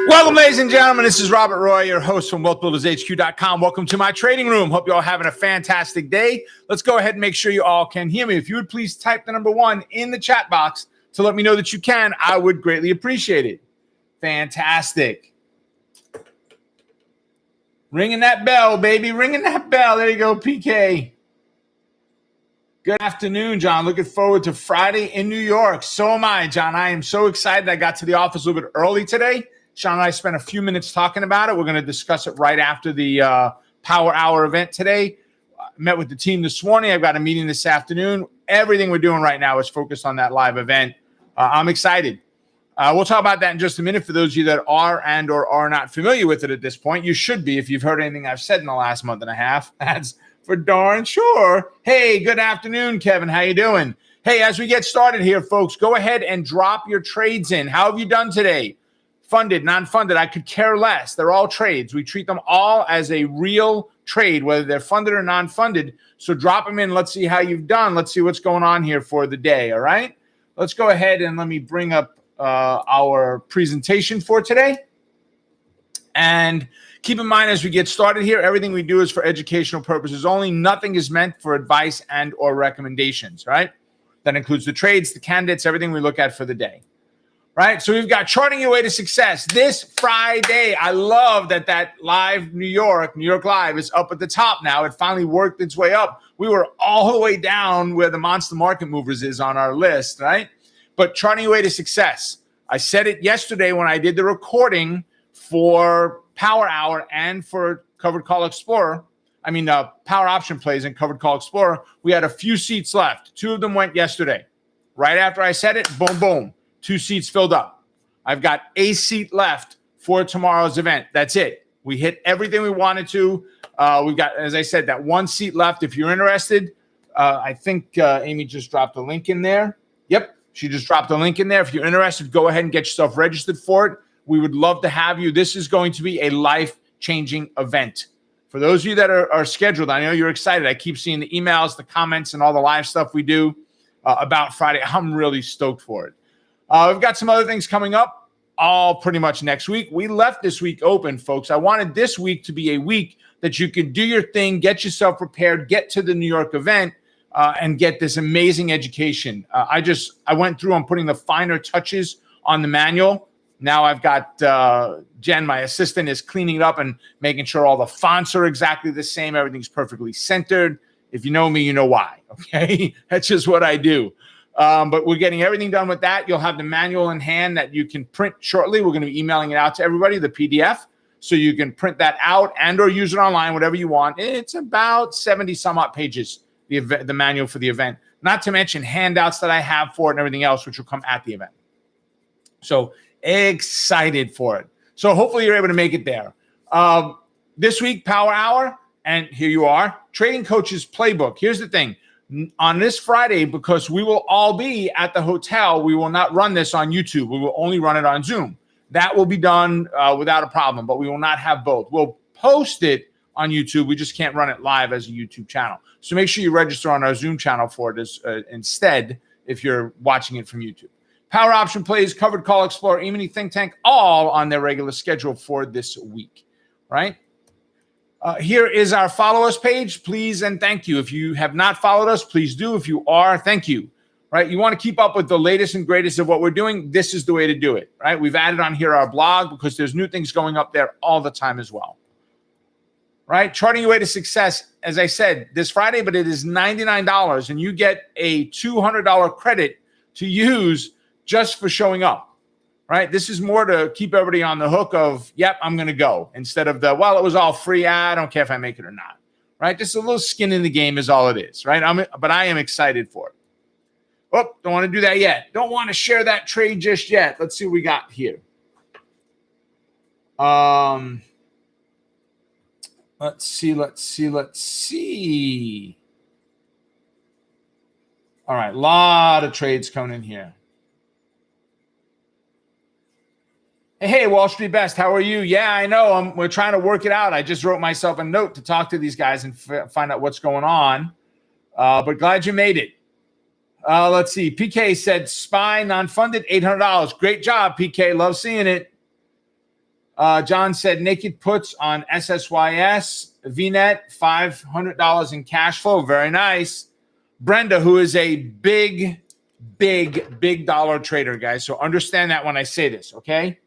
Welcome, ladies and gentlemen. This is Robert Roy, your host from WealthBuildersHQ.com. Welcome to my trading room. Hope you're all having a fantastic day. Let's go ahead and make sure you all can hear me. If you would please type the number 1 in the chat box to let me know that you can, I would greatly appreciate it. Fantastic. Ringing that bell, baby. Ringing that bell. There you go, PK. Good afternoon, John. Looking forward to Friday in New York. So am I, John. I am so excited. I got to the office a little bit early today. Sean and I spent a few minutes talking about it. We're going to discuss it right after the Power Hour event today. Met with the team this morning. I've got a meeting this afternoon. Everything we're doing right now is focused on that live event. I'm excited. We'll talk about that in just a minute. For those of you that are and or are not familiar with it at this point, you should be if you've heard anything I've said in the last month and a half. That's for darn sure. Hey, good afternoon, Kevin. How you doing? Hey, as we get started here, folks, go ahead and drop your trades in. How have you done today? Funded, non-funded, I could care less. They're all trades. We treat them all as a real trade, whether they're funded or non-funded. So drop them in. Let's see how you've done. Let's see what's going on here for the day, all right? Let's go ahead and let me bring up our presentation for today. And keep in mind as we get started here, everything we do is for educational purposes only. Nothing is meant for advice and or recommendations, right? That includes the trades, the candidates, everything we look at for the day. Right, so we've got Charting Your Way to Success this Friday. I love that live New York Live is up at the top now. It finally worked its way up. We were all the way down where the Monster Market Movers is on our list, right? But Charting Your Way to Success. I said it yesterday when I did the recording for Power Hour and for Covered Call Explorer. I mean, Power Option Plays and Covered Call Explorer. We had a few seats left. 2 of them went yesterday. Right after I said it, boom, boom. 2 seats filled up. I've got a seat left for tomorrow's event. That's it. We hit everything we wanted to. We've got, as I said, that 1 seat left. If you're interested, I think Amy just dropped a link in there. Yep, she just dropped a link in there. If you're interested, go ahead and get yourself registered for it. We would love to have you. This is going to be a life-changing event. For those of you that are scheduled, I know you're excited. I keep seeing the emails, the comments, and all the live stuff we do about Friday. I'm really stoked for it. We've got some other things coming up all pretty much next week. We left this week open, folks. I wanted this week to be a week that you could do your thing, get yourself prepared, get to the New York event, and get this amazing education. I went through, I'm putting the finer touches on the manual. Now I've got Jen, my assistant, is cleaning it up and making sure all the fonts are exactly the same. Everything's perfectly centered. If you know me, you know why, okay? That's just what I do. But we're getting everything done with that. You'll have the manual in hand that you can print shortly. We're going to be emailing it out to everybody, the PDF, so you can print that out and or use it online, whatever you want. It's about 70 some odd pages, the manual for the event, not to mention handouts that I have for it and everything else, which will come at the event. So excited for it. So hopefully you're able to make it there. This week, Power Hour, and here you are, Trading Coaches Playbook. Here's the thing. On this Friday, because we will all be at the hotel, we will not run this on YouTube. We will only run it on Zoom. That will be done without a problem, but we will not have both. We'll post it on YouTube. We just can't run it live as a YouTube channel. So make sure you register on our Zoom channel for it instead if you're watching it from YouTube. Power Option Plays, Covered Call Explorer, E-mini Think Tank, all on their regular schedule for this week, right? Here is our follow us page. Please and thank you. If you have not followed us, please do. If you are, thank you. Right? You want to keep up with the latest and greatest of what we're doing. This is the way to do it. Right? We've added on here our blog because there's new things going up there all the time as well. Right? Charting Your Way to Success, as I said, this Friday, but it is $99 and you get a $200 credit to use just for showing up. Right? This is more to keep everybody on the hook of, yep, I'm going to go, instead of it was all free. I don't care if I make it or not. Right? Just a little skin in the game is all it is. Right? But I am excited for it. Oh, don't want to do that yet. Don't want to share that trade just yet. Let's see what we got here. Let's see. All right, a lot of trades coming in here. Hey, Wall Street Best, how are you? Yeah, I know. We're trying to work it out. I just wrote myself a note to talk to these guys and find out what's going on. But glad you made it. Let's see. PK said SPY non-funded, $800. Great job, PK. Love seeing it. John said naked puts on SSYS, VNet, $500 in cash flow. Very nice. Brenda, who is a big dollar trader, guys. So understand that when I say this, okay?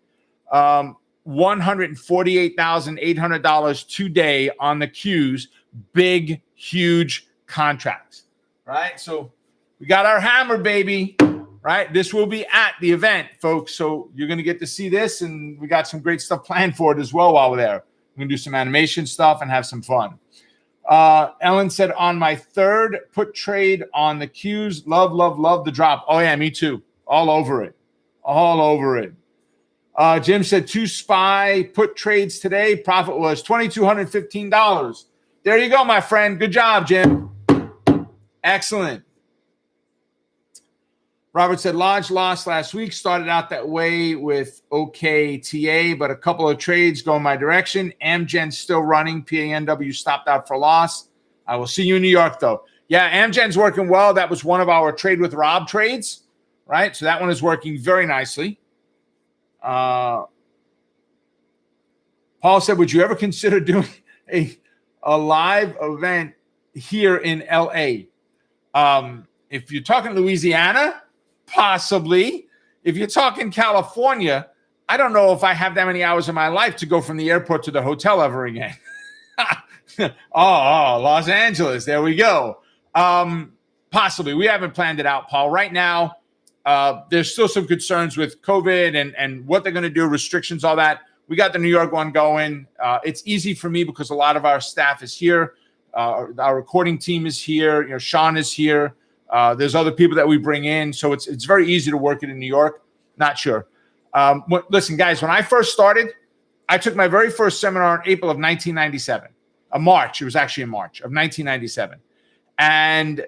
$148,800 today on the Qs. Big, huge contracts, right? So we got our hammer, baby, right? This will be at the event, folks. So you're going to get to see this, and we got some great stuff planned for it as well while we're there. We're going to do some animation stuff and have some fun. Ellen said, on my third put trade on the Qs, love, love, love the drop. Oh, yeah, me too. All over it. All over it. Jim said 2 SPY put trades today. Profit was $2,215. There you go, my friend. Good job, Jim. Excellent. Robert said large loss last week. Started out that way with OKTA, but a couple of trades go my direction. Amgen's still running. PANW stopped out for loss. I will see you in New York, though. Yeah, Amgen's working well. That was one of our trade with Rob trades, right? So that one is working very nicely. Paul said, would you ever consider doing a live event here in LA? If you're talking Louisiana, possibly. If you're talking California, I don't know if I have that many hours in my life to go from the airport to the hotel ever again. Los Angeles. There we go. Possibly. We haven't planned it out, Paul. Right now, there's still some concerns with COVID and what they're going to do, restrictions, all that. We got the New York one going. It's easy for me because a lot of our staff is here. Our recording team is here. You know, Sean is here. There's other people that we bring in. So it's very easy to work it in New York. Not sure. Listen, guys, when I first started, I took my very first seminar in April of 1997. March. It was actually in March of 1997. And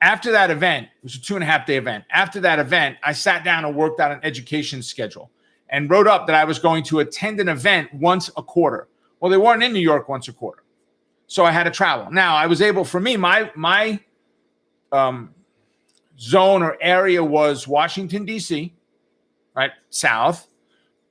after that event, it was a 2.5-day event. After that event, I sat down and worked out an education schedule and wrote up that I was going to attend an event once a quarter. Well, they weren't in New York once a quarter. So I had to travel. Now, I was able, for me, my zone or area was Washington, D.C., right, south,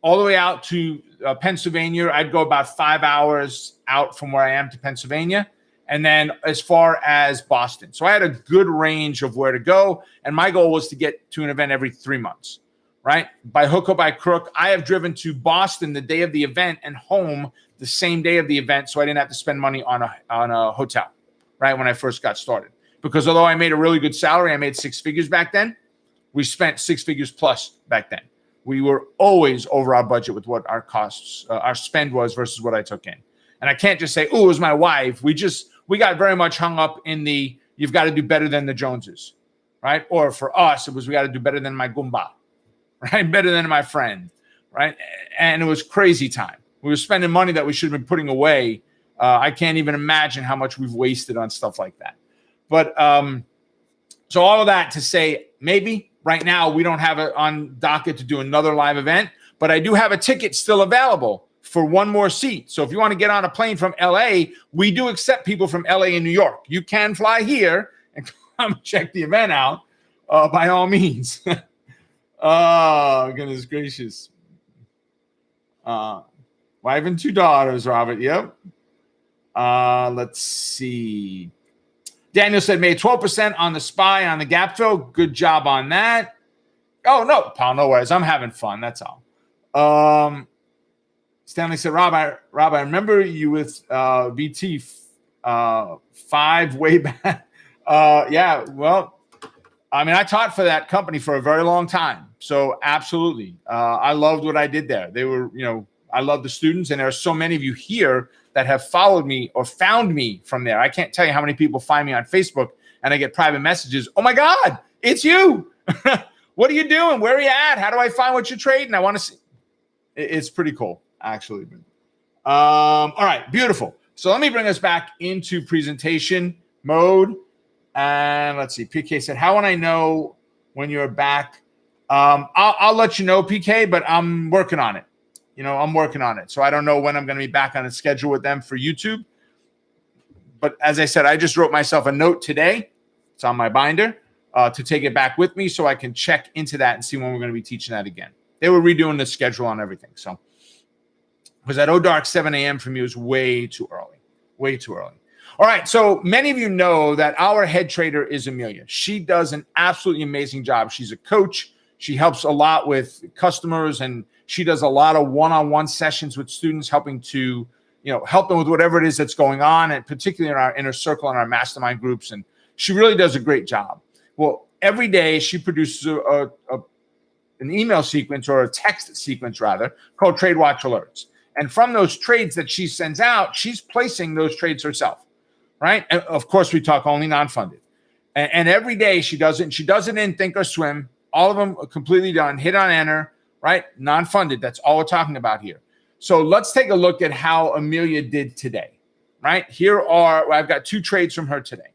all the way out to Pennsylvania. I'd go about 5 hours out from where I am to Pennsylvania, and then as far as Boston. So I had a good range of where to go, and my goal was to get to an event every 3 months, right? By hook or by crook, I have driven to Boston the day of the event and home the same day of the event, so I didn't have to spend money on a hotel, right, when I first got started. Because although I made a really good salary, I made 6 figures back then, we spent 6 figures plus back then. We were always over our budget with what our costs, our spend was versus what I took in. And I can't just say, oh, it was my wife. We got very much hung up in the, you've got to do better than the Joneses, right? Or for us, it was, we got to do better than my Goomba, right? Better than my friend, right? And it was crazy time. We were spending money that we should have been putting away. I can't even imagine how much we've wasted on stuff like that. But so all of that to say, maybe right now we don't have it on docket to do another live event, but I do have a ticket still available for one more seat. So if you want to get on a plane from LA, we do accept people from LA and New York. You can fly here and come check the event out by all means. Oh, goodness gracious. Wife and 2 daughters, Robert. Yep. Let's see. Daniel said, made 12% on the SPY on the gap fill. Good job on that. Oh, no, Paul, no worries. I'm having fun. That's all. Stanley said, Rob, I remember you with VT 5 way back. Yeah, well, I mean, I taught for that company for a very long time. So absolutely. I loved what I did there. They were, I love the students, and there are so many of you here that have followed me or found me from there. I can't tell you how many people find me on Facebook and I get private messages. Oh my God, it's you. What are you doing? Where are you at? How do I find what you're trading? I want to see. It's pretty cool, actually. All right, beautiful. So let me bring us back into presentation mode. And let's see. PK said, how would I know when you're back? I'll let you know, PK, but I'm working on it. I'm working on it. So I don't know when I'm going to be back on a schedule with them for YouTube. But as I said, I just wrote myself a note today. It's on my binder to take it back with me so I can check into that and see when we're going to be teaching that again. They were redoing the schedule on everything. So because that dark 7 a.m. for me was way too early. Way too early. All right. So many of you know that our head trader is Amelia. She does an absolutely amazing job. She's a coach. She helps a lot with customers, and she does a lot of one-on-one sessions with students, helping to, help them with whatever it is that's going on, and particularly in our inner circle and our mastermind groups. And she really does a great job. Well, every day she produces an email sequence, or a text sequence rather, called Trade Watch Alerts. And from those trades that she sends out, she's placing those trades herself, right? And of course, we talk only non-funded. And every day she does it. And she does it in Think or Swim. All of them are completely done. Hit on enter, right? Non-funded. That's all we're talking about here. So let's take a look at how Amelia did today, right? I've got 2 trades from her today,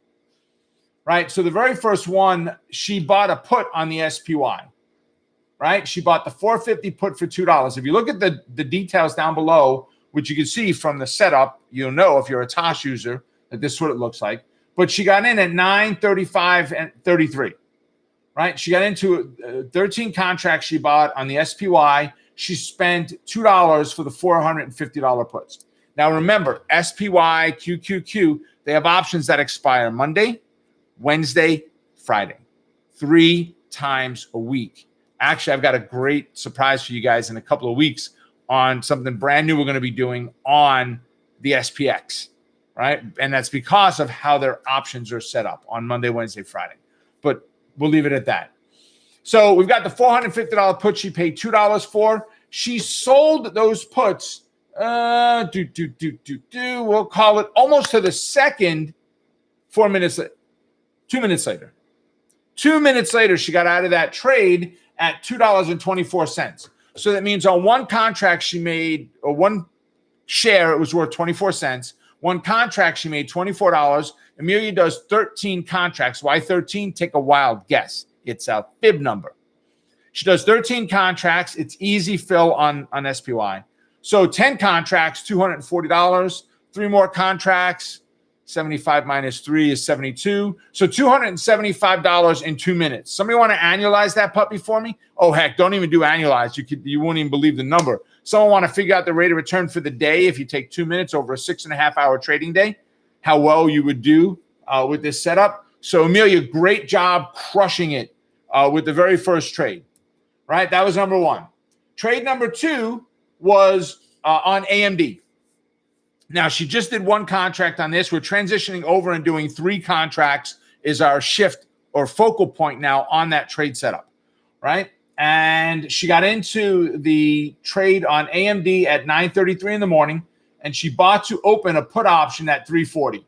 right? So the very first one, she bought a put on the SPY, right? She bought the 450 put for $2. If you look at the details down below, which you can see from the setup, you'll know if you're a TOS user that this is what it looks like. But she got in at 935 and 33, right? She got into 13 contracts she bought on the SPY. She spent $2 for the $450 puts. Now remember, SPY, QQQ, they have options that expire Monday, Wednesday, Friday, 3 times a week. Actually, I've got a great surprise for you guys in a couple of weeks on something brand new we're going to be doing on the SPX, right? And that's because of how their options are set up on Monday, Wednesday, Friday. But we'll leave it at that. So we've got the $450 put she paid $2 for. She sold those puts, we'll call it almost to the second 2 minutes later. 2 minutes later, she got out of that trade at $2.24. So that means on one contract she made, or one share, it was worth 24 cents. One contract she made $24. Amelia does 13 contracts. Why 13? Take a wild guess. It's a fib number. She does 13 contracts. It's easy fill on SPY. So 10 contracts, $240. 3 more contracts, 75 minus 3 is 72. So $275 in 2 minutes. Somebody want to annualize that puppy for me? Oh, heck, don't even do annualized. You won't even believe the number. Someone want to figure out the rate of return for the day if you take 2 minutes over a 6.5-hour trading day, how well you would do with this setup. So Amelia, great job crushing it with the very first trade, right? That was number 1. Trade number 2 was on AMD. Now, she just did 1 contract on this. We're transitioning over and doing 3 contracts is our shift or focal point now on that trade setup, right? And she got into the trade on AMD at 9:33 in the morning, and she bought to open a put option at 340,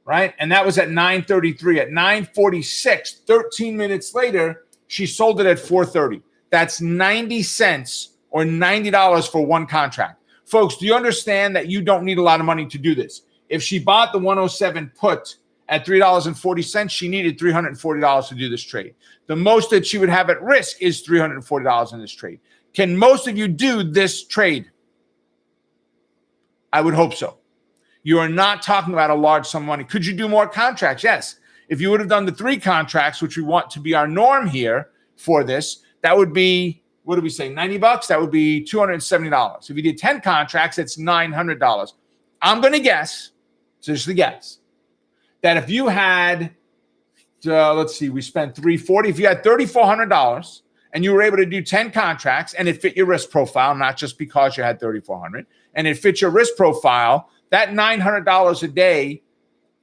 right? And that was at 9:33. At 9:46, 13 minutes later, she sold it at 4:30. That's 90 cents or $90 for 1 contract. Folks, do you understand that you don't need a lot of money to do this? If she bought the 107 put at $3.40, she needed $340 to do this trade. The most that she would have at risk is $340 in this trade. Can most of you do this trade? I would hope so. You are not talking about a large sum of money. Could you do more contracts? Yes. If you would have done the 3 contracts, which we want to be our norm here for this, that would be, what did we say, $90? That would be $270. If you did 10 contracts, it's $900. I'm going to guess, just a guess, that if you had, let's see, we spent $340. If you had $3,400 and you were able to do 10 contracts and it fit your risk profile, not just because you had $3,400, and it fits your risk profile, that $900 a day,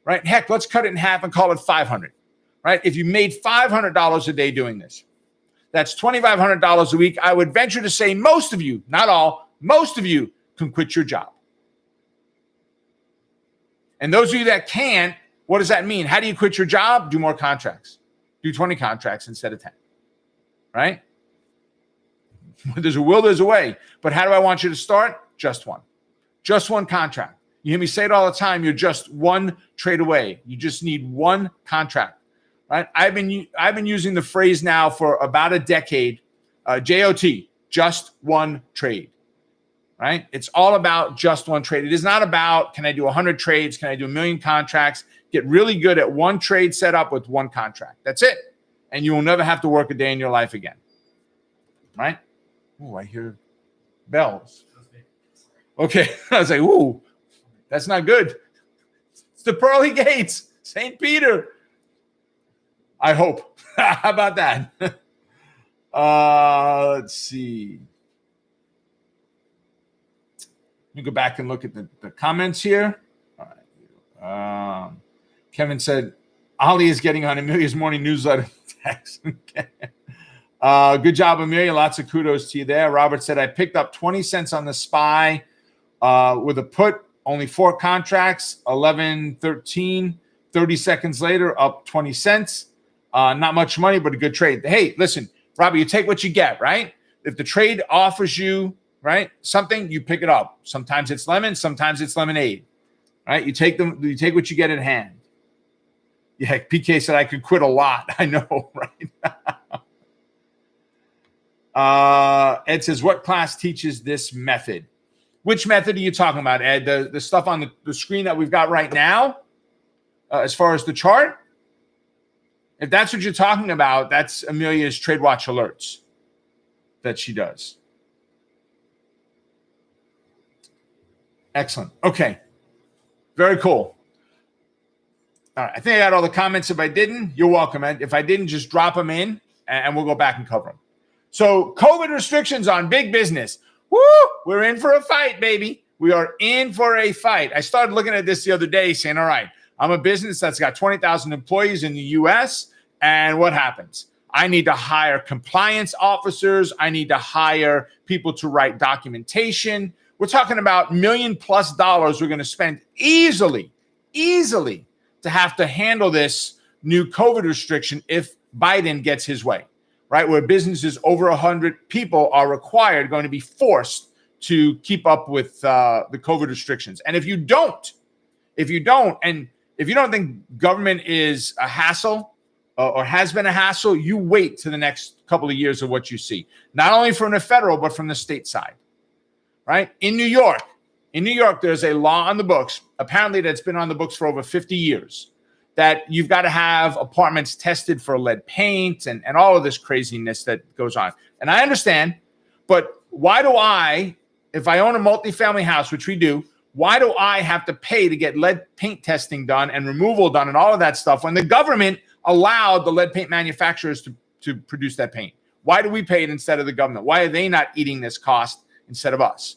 right? Heck, let's cut it in half and call it $500, right? If you made $500 a day doing this, that's $2,500 a week. I would venture to say most of you, not all, most of you can quit your job. And those of you that can't, what does that mean? How do you quit your job? Do more contracts. Do 20 contracts instead of 10, right? There's a will, there's a way. But how do I want you to start? Just 1. Just 1 contract. You hear me say it all the time. You're just 1 trade away. You just need 1 contract. Right? I've been using the phrase now for about a decade, JOT, just 1 trade, right? It's all about just 1 trade. It is not about, can I do 100 trades? Can I do 1,000,000 contracts? Get really good at 1 trade setup with 1 contract. That's it. And you will never have to work a day in your life again, right? Oh, I hear bells. Okay. I was like, ooh, that's not good. It's the pearly gates, St. Peter. I hope. How about that? Let's see. Let me go back and look at the comments here. All right. Kevin said, Ali is getting on Amelia's morning newsletter text. Okay. Good job, Amelia. Lots of kudos to you there. Robert said, I picked up 20 cents on the SPY with a put, only 4 contracts, 11.13. 30 seconds later, up 20 cents. Not much money, but a good trade. Hey, listen, Robbie, you take what you get, right? If the trade offers you, right, something, you pick it up. Sometimes it's lemon, sometimes it's lemonade, right? You take what you get at hand. Yeah, PK said I could quit a lot. I know, right? Ed says, what class teaches this method? Which method are you talking about, Ed? The stuff on the screen that we've got right now, as far as the chart? If that's what you're talking about, that's Amelia's Trade Watch alerts that she does. Excellent. Okay. Very cool. All right. I think I got all the comments. If I didn't, you're welcome. And if I didn't, just drop them in and we'll go back and cover them. So COVID restrictions on big business. Woo! We're in for a fight, baby. We are in for a fight. I started looking at this the other day saying, all right, I'm a business that's got 20,000 employees in the U.S. And what happens? I need to hire compliance officers. I need to hire people to write documentation. We're talking about $1 million+ we're going to spend easily to have to handle this new COVID restriction if Biden gets his way, right? Where businesses over 100 people are required, going to be forced to keep up with the COVID restrictions. And if you don't think government is a hassle or has been a hassle, you wait to the next couple of years of what you see, not only from the federal, but from the state side, right? In New York, there's a law on the books, apparently that's been on the books for over 50 years, that you've got to have apartments tested for lead paint and all of this craziness that goes on. And I understand, but why do I, if I own a multifamily house, which we do, why do I have to pay to get lead paint testing done and removal done and all of that stuff when the government allowed the lead paint manufacturers to produce that paint? Why do we pay it instead of the government? Why are they not eating this cost instead of us?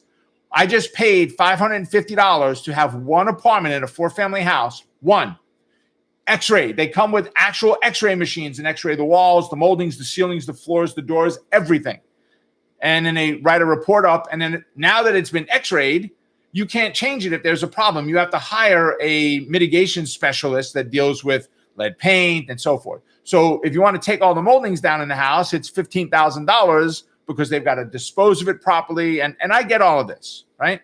I just paid $550 to have one apartment in a 4-family house, one. X-ray. They come with actual X-ray machines and X-ray the walls, the moldings, the ceilings, the floors, the doors, everything. And then they write a report up. And then now that it's been X-rayed, you can't change it if there's a problem. You have to hire a mitigation specialist that deals with lead paint and so forth. So if you want to take all the moldings down in the house, it's $15,000 because they've got to dispose of it properly. And I get all of this, right?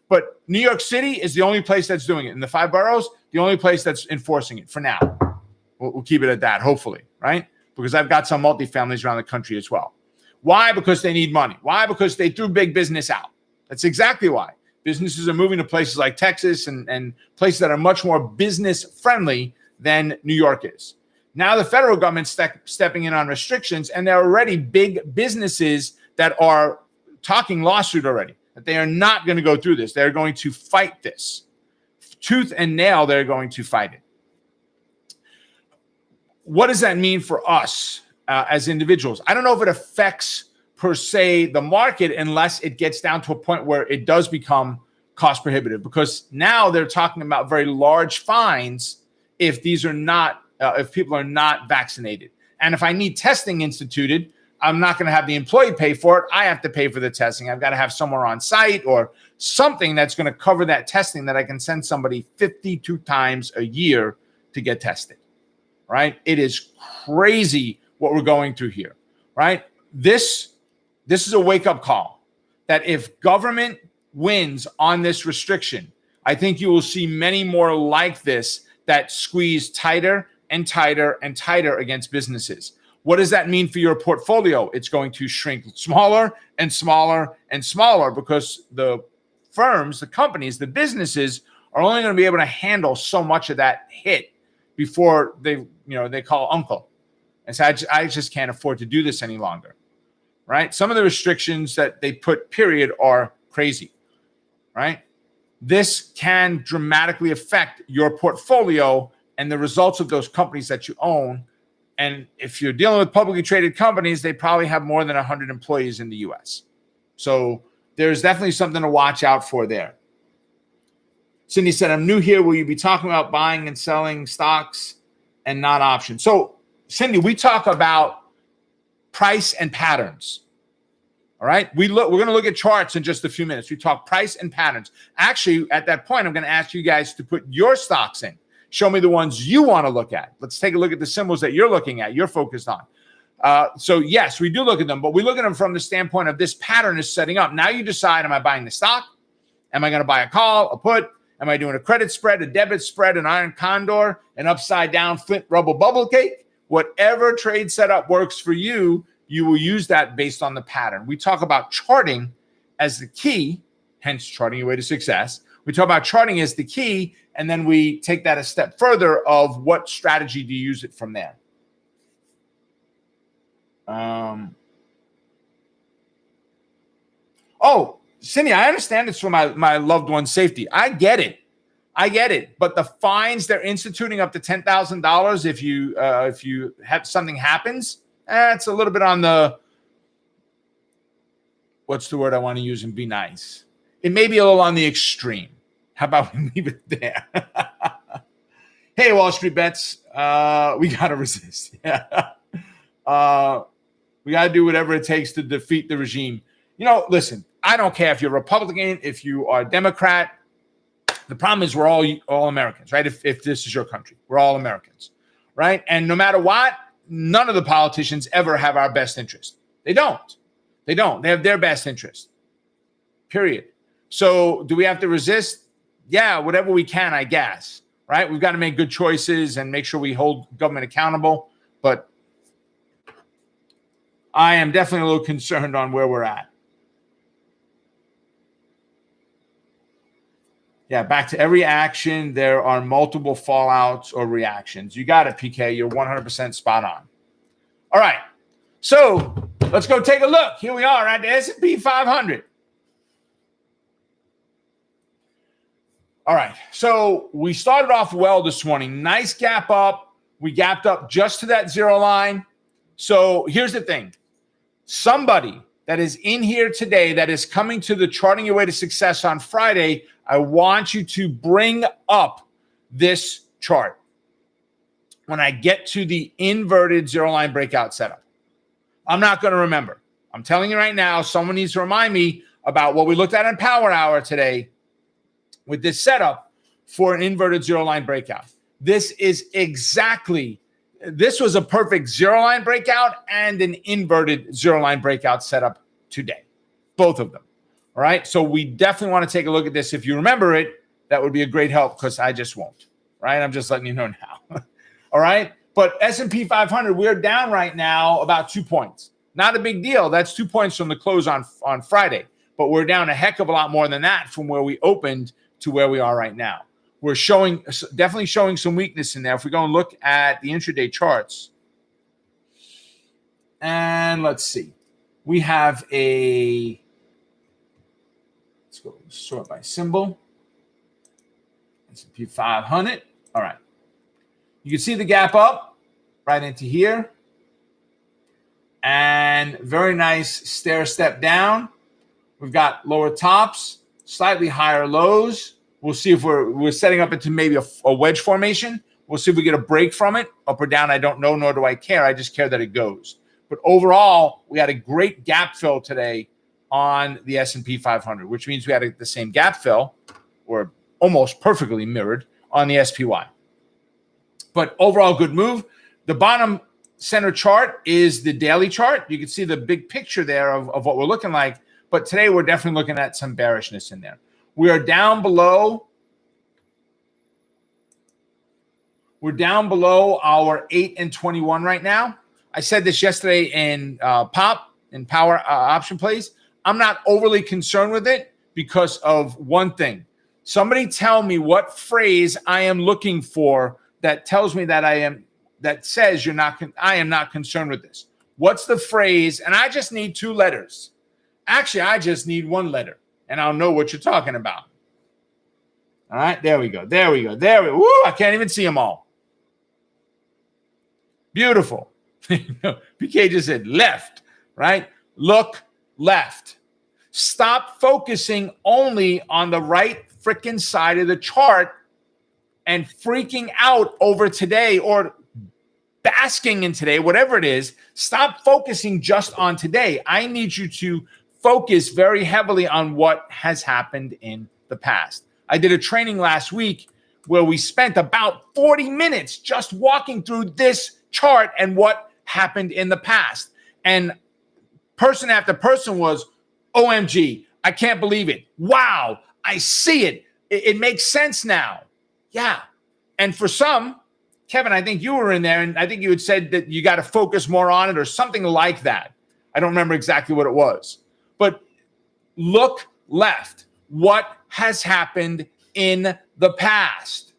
But New York City is the only place that's doing it. In the 5 boroughs, the only place that's enforcing it for now. We'll keep it at that, hopefully, right? Because I've got some multifamilies around the country as well. Why? Because they need money. Why? Because they threw big business out. That's exactly why. Businesses are moving to places like Texas and places that are much more business friendly than New York is. Now the federal government's stepping in on restrictions, and there are already big businesses that are talking lawsuit already, that they are not going to go through this. They're going to fight this. Tooth and nail, they're going to fight it. What does that mean for us as individuals? I don't know if it affects per se the market unless it gets down to a point where it does become cost prohibitive, because now they're talking about very large fines if these are not if people are not vaccinated. And if I need testing instituted, I'm not going to have the employee pay for it. I have to pay for the testing. I've got to have somewhere on site or something that's going to cover that testing that I can send somebody 52 times a year to get tested, right? It is crazy what we're going through here, right? This is a wake-up call that if government wins on this restriction, I think you will see many more like this that squeeze tighter and tighter and tighter against businesses. What does that mean for your portfolio? It's going to shrink smaller and smaller and smaller because the firms, the companies, the businesses are only going to be able to handle so much of that hit before they call uncle and say, I just can't afford to do this any longer, right? Some of the restrictions that they put, period, are crazy, right? This can dramatically affect your portfolio and the results of those companies that you own And if you're dealing with publicly traded companies, they probably have more than 100 employees in the US. So there's definitely something to watch out for there. Cindy said, I'm new here. Will you be talking about buying and selling stocks and not options? So, Cindy, we talk about price and patterns. All right. We're going to look at charts in just a few minutes. We talk price and patterns. Actually, at that point, I'm going to ask you guys to put your stocks in. Show me the ones you want to look at. Let's take a look at the symbols that you're looking at, you're focused on. So yes, we do look at them, but we look at them from the standpoint of this pattern is setting up. Now you decide, am I buying the stock? Am I going to buy a call, a put? Am I doing a credit spread, a debit spread, an iron condor, an upside down flint rubble bubble cake? Whatever trade setup works for you, you will use that based on the pattern. We talk about charting as the key, hence charting your way to success. We talk about charting as the key, and then we take that a step further of what strategy do you use it from there. Oh, Cindy, I understand it's for my loved one's safety. I get it. But the fines they're instituting up to $10,000 if you have something happens, it's a little bit on the, what's the word I want to use and be nice? It may be a little on the extreme. How about we leave it there? Hey, Wall Street Bets, we got to resist. We got to do whatever it takes to defeat the regime. You know, listen, I don't care if you're Republican, if you are Democrat. The problem is we're all Americans, right? If this is your country, we're all Americans, right? And no matter what, none of the politicians ever have our best interest. They don't. They have their best interest, period. So do we have to resist? Yeah, whatever we can, I guess, right? We've got to make good choices and make sure we hold government accountable. But I am definitely a little concerned on where we're at. Yeah, back to every action, there are multiple fallouts or reactions. You got it, PK. You're 100% spot on. All right, so let's go take a look. Here we are at the S&P 500. All right, so we started off well this morning. Nice gap up. We gapped up just to that zero line. So here's the thing. Somebody that is in here today that is coming to the Charting Your Way to Success on Friday, I want you to bring up this chart when I get to the inverted zero line breakout setup. I'm not going to remember. I'm telling you right now, someone needs to remind me about what we looked at in Power Hour today with this setup for an inverted zero line breakout. This was a perfect zero line breakout and an inverted zero line breakout setup today, both of them. All right. So we definitely want to take a look at this. If you remember it, that would be a great help because I just won't. Right. I'm just letting you know now. All right. But S&P 500, we're down right now about 2 points. Not a big deal. That's 2 points from the close on Friday. But we're down a heck of a lot more than that from where we opened to where we are right now. We're definitely showing some weakness in there. If we go and look at the intraday charts, and let's see, we have let's go sort by symbol. S&P 500. All right. You can see the gap up right into here. And very nice stair step down. We've got lower tops, slightly higher lows. We'll see if we're setting up into maybe a wedge formation. We'll see if we get a break from it, up or down. I don't know, nor do I care. I just care that it goes. But overall, we had a great gap fill today on the S&P 500, which means we had the same gap fill, or almost perfectly mirrored, on the SPY. But overall, good move. The bottom center chart is the daily chart. You can see the big picture there of what we're looking like. But today, we're definitely looking at some bearishness in there. We are down below. We're down below our 8 and 21 right now. I said this yesterday in power option plays. I'm not overly concerned with it because of one thing. Somebody tell me what phrase I am looking for that tells me that I am not concerned with this. What's the phrase? And I just need 2 letters. Actually, I just need 1 letter. And I'll know what you're talking about. All right, there we go. Woo, I can't even see them all. Beautiful. PK just said left, right? Look left. Stop focusing only on the right freaking side of the chart and freaking out over today or basking in today, whatever it is. Stop focusing just on today. I need you to focus very heavily on what has happened in the past. I did a training last week where we spent about 40 minutes just walking through this chart and what happened in the past. And person after person was, OMG, I can't believe it. Wow, I see it. It makes sense now. Yeah. And for some, Kevin, I think you were in there, and I think you had said that you got to focus more on it or something like that. I don't remember exactly what it was. But look left. What has happened in the past?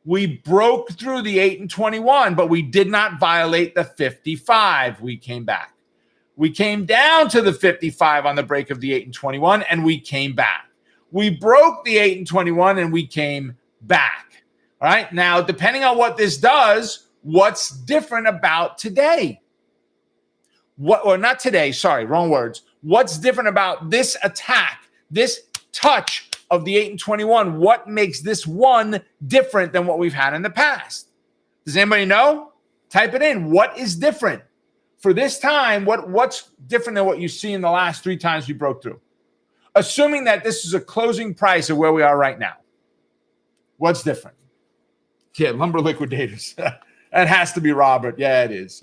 We broke through the 8 and 21, but we did not violate the 55. We came back. We came down to the 55 on the break of the 8 and 21, and we came back. We broke the 8 and 21, and we came back. All right. Now, depending on what this does, what's different about today? Not today. Sorry, wrong words. What's different about this attack, this touch of the 8 and 21? What makes this one different than what we've had in the past? Does anybody know? Type it in. What is different? For this time, what's different than what you see in the last 3 times we broke through? Assuming that this is a closing price of where we are right now. What's different? Yeah, lumber liquidators. That has to be Robert. Yeah, it is.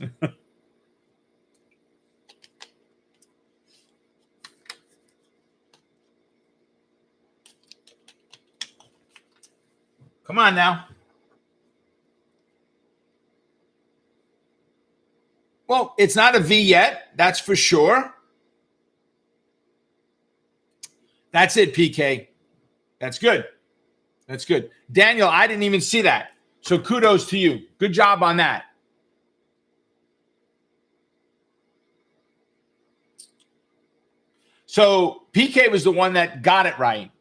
Come on now. Well, it's not a V yet, that's for sure. That's it, PK. That's good. That's good. Daniel, I didn't even see that. So kudos to you. Good job on that. So PK was the one that got it right.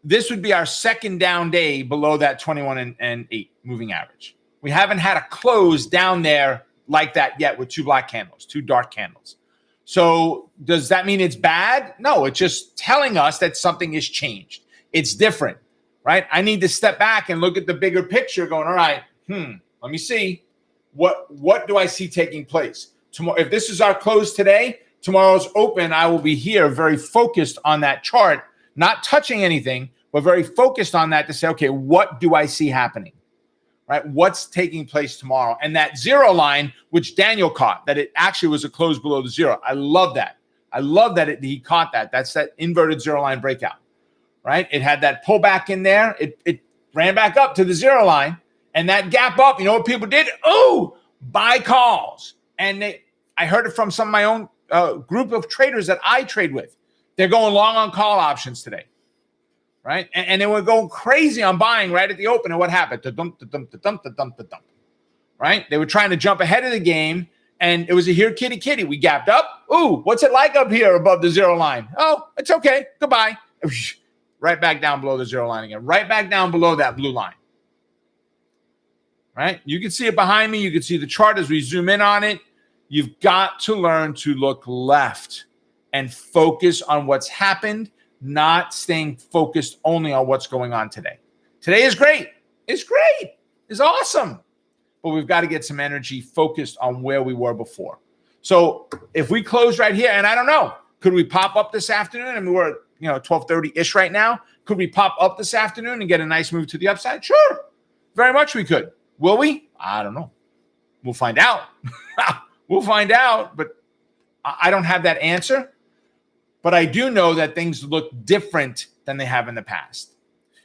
This would be our second down day below that 21 and 8 moving average. We haven't had a close down there like that yet with 2 black candles, 2 dark candles. So does that mean it's bad? No, it's just telling us that something has changed. It's different, right? I need to step back and look at the bigger picture going, all right, let me see. What do I see taking place? Tomorrow, if this is our close today, tomorrow's open, I will be here very focused on that chart, not touching anything, but very focused on that to say, okay, what do I see happening? Right? What's taking place tomorrow? And that zero line, which Daniel caught, that it actually was a close below the zero. I love that. I love that he caught that. That's that inverted zero line breakout, right? It had that pullback in there. It ran back up to the zero line, and that gap up, you know what people did? Oh, buy calls. And I heard it from some of my own group of traders that I trade with. They're going long on call options today. Right? And they were going crazy on buying right at the open. And what happened? Da-dump. Right? They were trying to jump ahead of the game. And it was a here kitty kitty. We gapped up. Ooh, what's it like up here above the zero line? Oh, it's okay. Goodbye. Right back down below the zero line again. Right back down below that blue line. Right? You can see it behind me. You can see the chart as we zoom in on it. You've got to learn to look left and focus on what's happened, not staying focused only on what's going on today. Today is great. It's great. It's awesome. But we've got to get some energy focused on where we were before. So if we close right here, and I don't know, could we pop up this afternoon? I mean, we're at 12:30-ish right now. Could we pop up this afternoon and get a nice move to the upside? Sure. Very much we could. Will we? I don't know. We'll find out. We'll find out. But I don't have that answer. But I do know that things look different than they have in the past.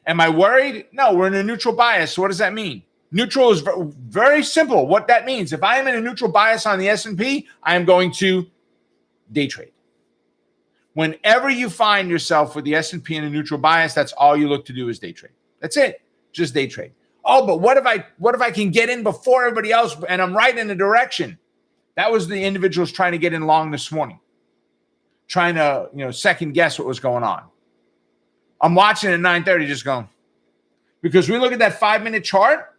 Am I worried? No, we're in a neutral bias. So what does that mean? Neutral is very simple. What that means, if I am in a neutral bias on the S&P, I am going to day trade. Whenever you find yourself with the S&P in a neutral bias, that's all you look to do is day trade. That's it. Just day trade. Oh, but what if I can get in before everybody else and I'm right in the direction? That was the individuals trying to get in long this morning. Trying to, second guess what was going on. I'm watching at 9:30 just going, because we look at that 5-minute chart.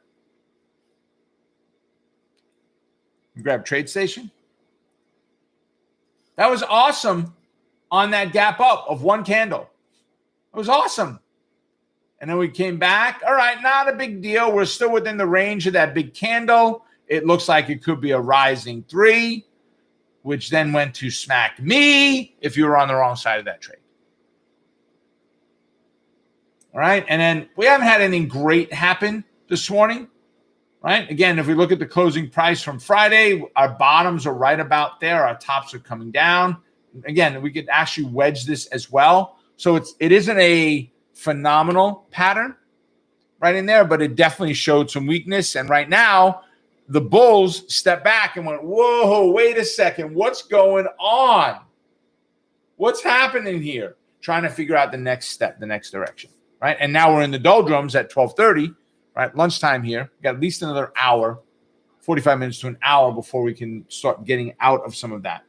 grab TradeStation. That was awesome on that gap up of one candle. It was awesome. And then we came back. All right, not a big deal. We're still within the range of that big candle. It looks like it could be a rising 3, which then went to smack me if you were on the wrong side of that trade. All right, and then we haven't had anything great happen this morning, right? Again, if we look at the closing price from Friday, our bottoms are right about there. Our tops are coming down. Again, we could actually wedge this as well. So it isn't a phenomenal pattern right in there, but it definitely showed some weakness. And right now, the bulls stepped back and went, whoa, wait a second. What's going on? What's happening here? Trying to figure out the next step, the next direction, right? And now we're in the doldrums at 12:30, right? Lunchtime here. We got at least another hour, 45 minutes to an hour before we can start getting out of some of that.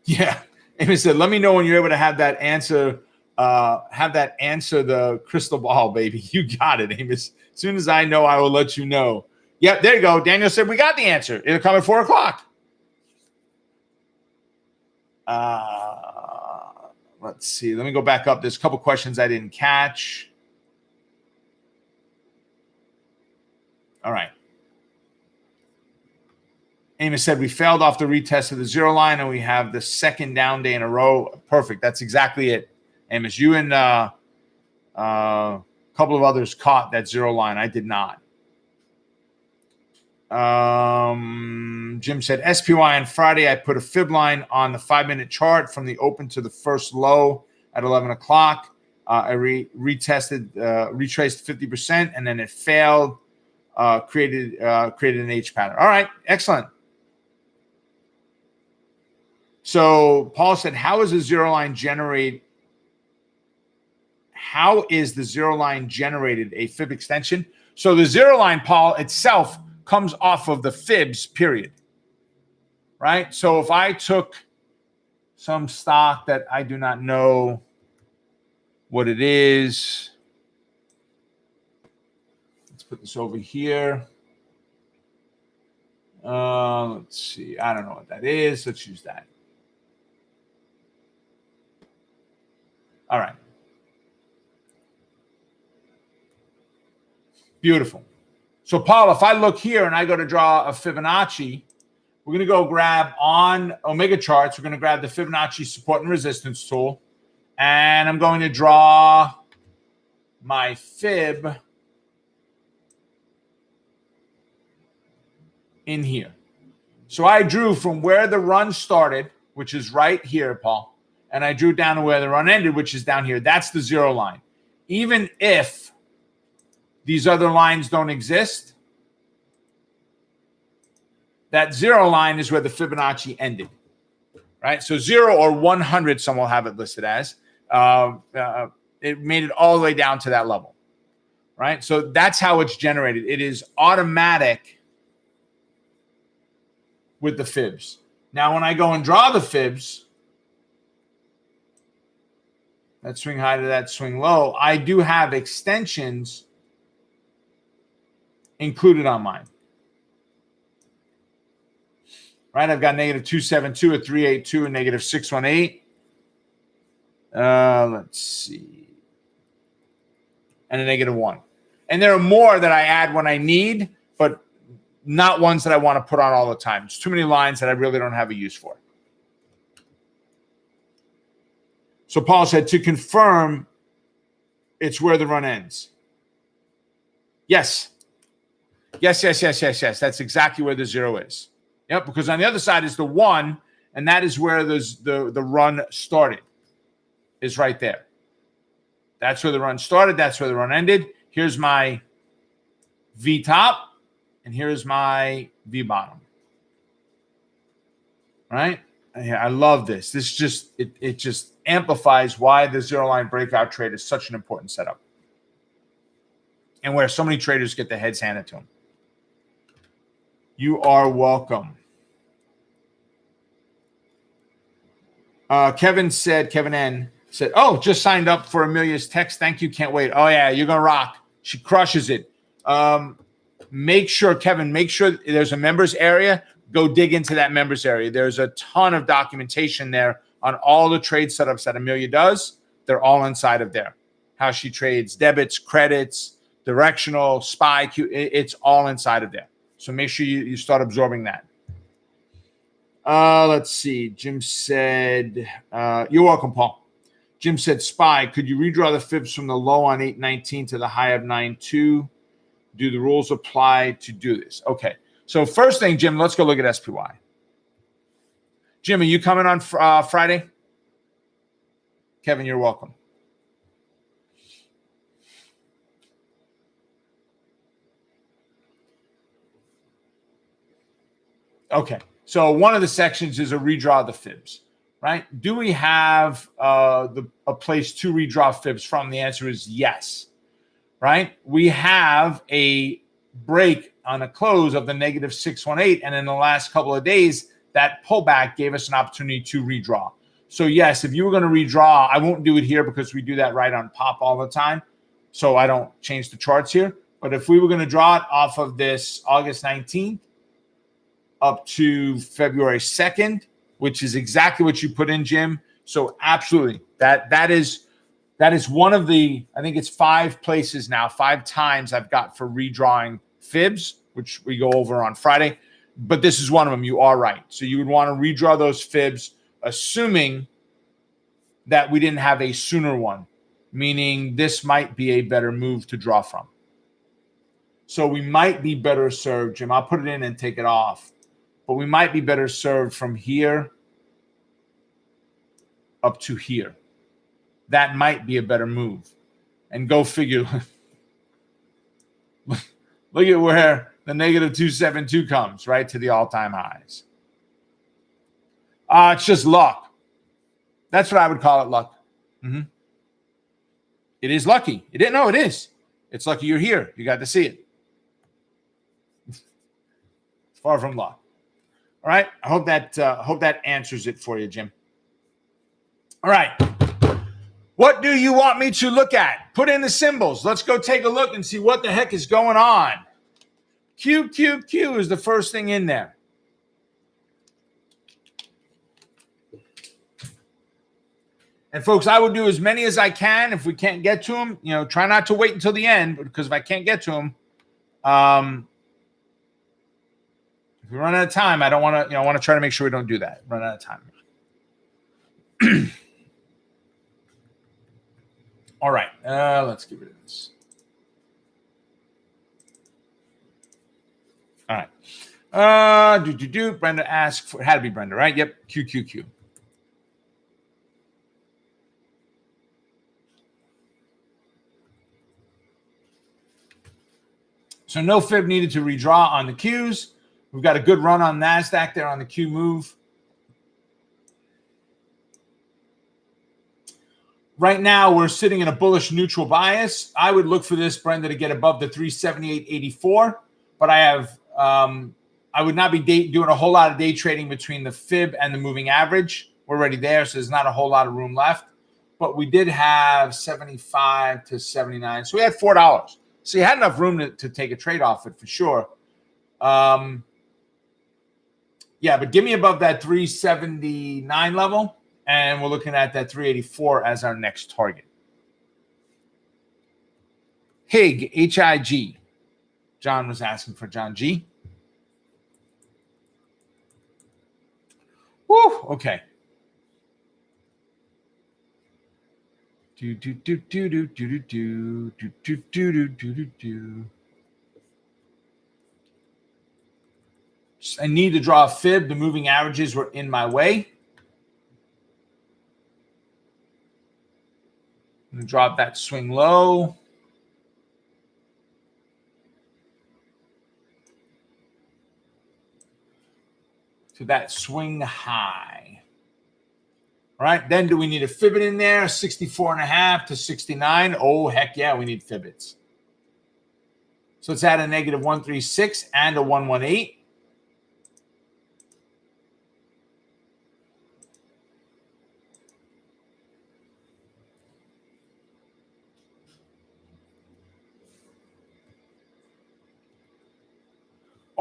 Yeah. Amy said, let me know when you're able to have that answer the crystal ball, baby. You got it, Amos. As soon as I know, I will let you know. Yep, there you go. Daniel said, we got the answer. It'll come at 4 o'clock. Let's see. Let me go back up. There's a couple questions I didn't catch. All right. Amos said, we failed off the retest of the zero line, and we have the second down day in a row. Perfect. That's exactly it. Amos, you and a couple of others caught that zero line. I did not. Jim said, SPY on Friday, I put a fib line on the 5-minute chart from the open to the first low at 11 o'clock. I retraced 50%, and then it failed, created an H pattern. All right, excellent. So Paul said, how is the zero line generated a fib extension? So the zero line, Paul, itself comes off of the fibs, period. Right? So if I took some stock that I do not know what it is, let's put this over here. Let's see. I don't know what that is. Let's use that. All right. Beautiful. So, Paul, if I look here and I go to draw a Fibonacci, we're going to go grab on Omega charts. We're going to grab the Fibonacci support and resistance tool. And I'm going to draw my fib in here. So I drew from where the run started, which is right here, Paul. And I drew down to where the run ended, which is down here. That's the zero line. Even if these other lines don't exist, that zero line is where the Fibonacci ended, right? So 0 or 100, some will have it listed as. It made it all the way down to that level, right? So that's how it's generated. It is automatic with the fibs. Now, when I go and draw the fibs, that swing high to that swing low, I do have extensions included on mine. Right? I've got negative 272, a 382, a negative 618. Let's see. And a negative 1. And there are more that I add when I need, but not ones that I want to put on all the time. It's too many lines that I really don't have a use for. So Paul said, to confirm, it's where the run ends. Yes. Yes. That's exactly where the 0 is. Yep, because on the other side is the 1, and that is where the run started, is right there. That's where the run started. That's where the run ended. Here's my V top, and here's my V bottom. Right? I love this. This just it just amplifies why the zero line breakout trade is such an important setup, and where so many traders get their heads handed to them. You are welcome. Kevin N said, oh, just signed up for Amelia's text. Thank you. Can't wait. Oh, yeah, you're going to rock. She crushes it. Make sure, Kevin, make sure there's a members area. Go dig into that members area. There's a ton of documentation there on all the trade setups that Amelia does. They're all inside of there. How she trades debits, credits, directional, SPY, it's all inside of there. So make sure you start absorbing that. Let's see. Jim said, you're welcome, Paul. Jim said, SPY, could you redraw the fibs from the low on 819 to the high of 92? Do the rules apply to do this? Okay. So first thing, Jim, let's go look at SPY. Jim, are you coming on Friday? Kevin, you're welcome. Okay. So one of the sections is a redraw of the fibs, right? Do we have a place to redraw fibs from? The answer is yes, right? We have a break on a close of the negative 618. And in the last couple of days, that pullback gave us an opportunity to redraw. So yes, if you were going to redraw, I won't do it here because we do that right on pop all the time. So I don't change the charts here. But if we were going to draw it off of this August 19th up to February 2nd, which is exactly what you put in, Jim. So absolutely, that is one of the, I think it's 5 places now, 5 times I've got for redrawing fibs, which we go over on Friday. But this is one of them. You are right. So you would want to redraw those fibs, assuming that we didn't have a sooner one, meaning this might be a better move to draw from. So we might be better served, Jim. I'll put it in and take it off. But we might be better served from here up to here. That might be a better move. And go figure. Look at where the negative 272 comes, right, to the all-time highs. It's just luck. That's what I would call it, luck. Mm-hmm. It is lucky. It didn't know it is. It's lucky you're here. You got to see it. It's far from luck. All right. I hope that answers it for you, Jim. All right. What do you want me to look at? Put in the symbols. Let's go take a look and see what the heck is going on. QQQ is the first thing in there. And folks, I will do as many as I can. If we can't get to them, try not to wait until the end, because if I can't get to them, if we run out of time, I don't want to, I want to try to make sure we don't do that. Run out of time. All right. Let's get rid of this. All right. Brenda asked for, it had to be Brenda, right? Yep. QQQ. So no fib needed to redraw on the Qs. We've got a good run on NASDAQ there on the Q move. Right now, we're sitting in a bullish neutral bias. I would look for this, Brenda, to get above the 378.84. But I would not be doing a whole lot of day trading between the fib and the moving average. We're already there, so there's not a whole lot of room left. But we did have 75 to 79. So we had $4. So you had enough room to take a trade off it for sure. Yeah, but give me above that 379 level, and we're looking at that 384 as our next target. HIG, H-I-G. John was asking for John G. Woo, okay. I need to draw a fib. The moving averages were in my way. I'm going to drop that swing low. To that swing high. All right, then do we need a fib in there? 64.5 to 69. Oh, heck yeah, we need fibbits. So it's at a negative 136 and a 118.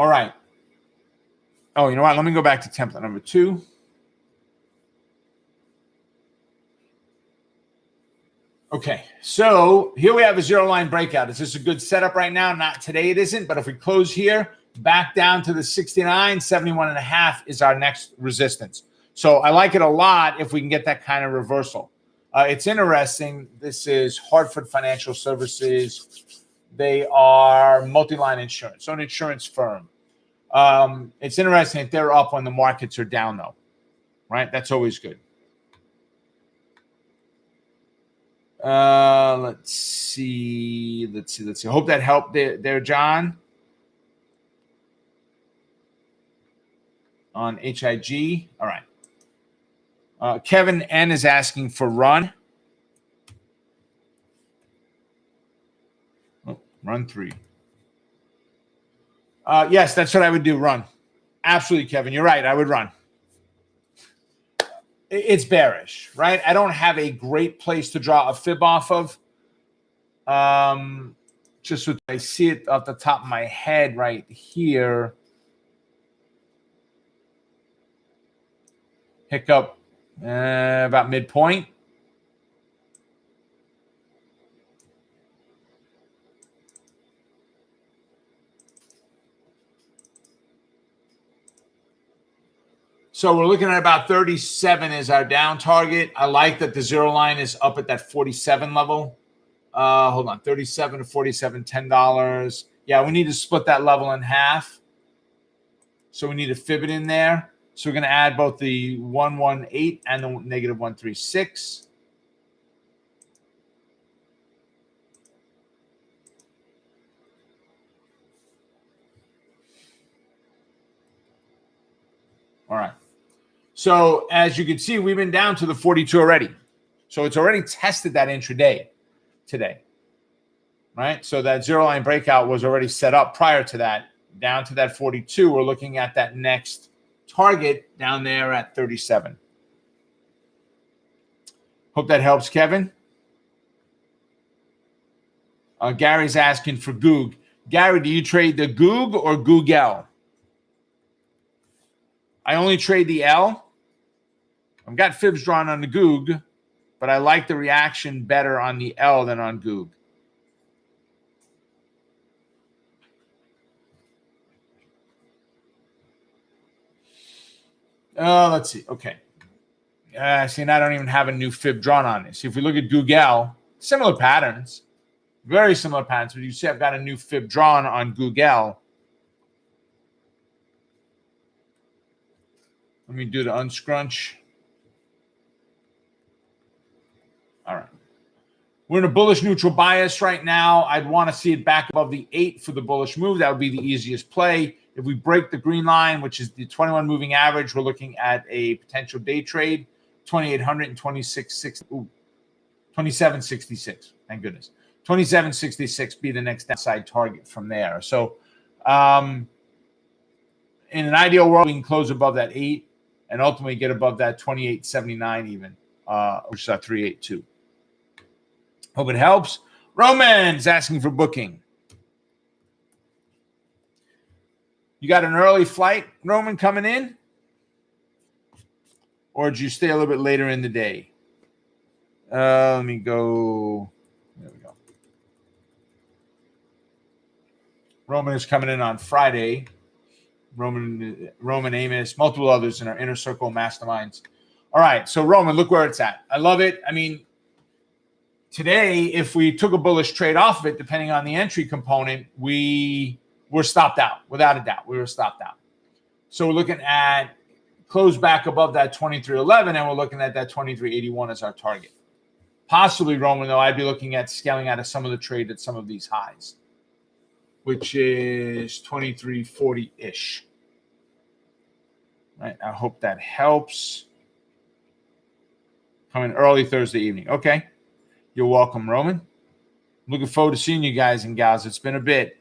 All right. Oh, you know what? Let me go back to template number 2. Okay, so here we have a zero line breakout. Is this a good setup right now? Not today, it isn't. But if we close here, back down to the 69, 71.5 is our next resistance. So I like it a lot if we can get that kind of reversal. It's interesting. This is Hartford Financial Services. They are multi-line insurance, so an insurance firm. It's interesting that they're up when the markets are down, though, right? That's always good. Let's see. I hope that helped there, John. On HIG. All right. Kevin N is asking for run. Oh, run 3. Yes, that's what I would do. Run. Absolutely, Kevin. You're right. I would run. It's bearish, right? I don't have a great place to draw a fib off of. Just what I see it off the top of my head right here. Hiccup about midpoint. So we're looking at about 37 as our down target. I like that the zero line is up at that 47 level. Hold on, 37 to 47, $10. Yeah, we need to split that level in half. So we need to fib it in there. So we're going to add both the 118 and the negative 136. All right. So as you can see, we've been down to the 42 already. So it's already tested that intraday today, right? So that zero line breakout was already set up prior to that. Down to that 42, we're looking at that next target down there at 37. Hope that helps, Kevin. Gary's asking for Goog. Gary, do you trade the Goog or Google? I only trade the L. I've got fibs drawn on the Goog, but I like the reaction better on the L than on Goog. Let's see. Okay. See, and I don't even have a new fib drawn on this. If we look at Google, similar patterns, very similar patterns. But you see I've got a new fib drawn on Google. Let me do the unscrunch. All right. We're in a bullish neutral bias right now. I'd want to see it back above the 8 for the bullish move. That would be the easiest play. If we break the green line, which is the 21 moving average, we're looking at a potential day trade, 2,800 and 2766. Thank goodness. 2766 be the next downside target from there. So in an ideal world, we can close above that 8 and ultimately get above that 2879 even, which is our 382. Hope it helps. Roman's asking for booking. You got an early flight, Roman, coming in? Or did you stay a little bit later in the day? Let me go. There we go. Roman is coming in on Friday. Roman Amos, multiple others in our inner circle masterminds. All right, so Roman, look where it's at. I love it. I mean, today, if we took a bullish trade off of it, depending on the entry component, we were stopped out. Without a doubt, we were stopped out. So we're looking at close back above that 2311, and we're looking at that 2381 as our target. Possibly, Roman, though, I'd be looking at scaling out of some of the trade at some of these highs, which is 2340-ish. Right. I hope that helps. Coming early Thursday evening. Okay. You're welcome, Roman. Looking forward to seeing you guys and gals. It's been a bit.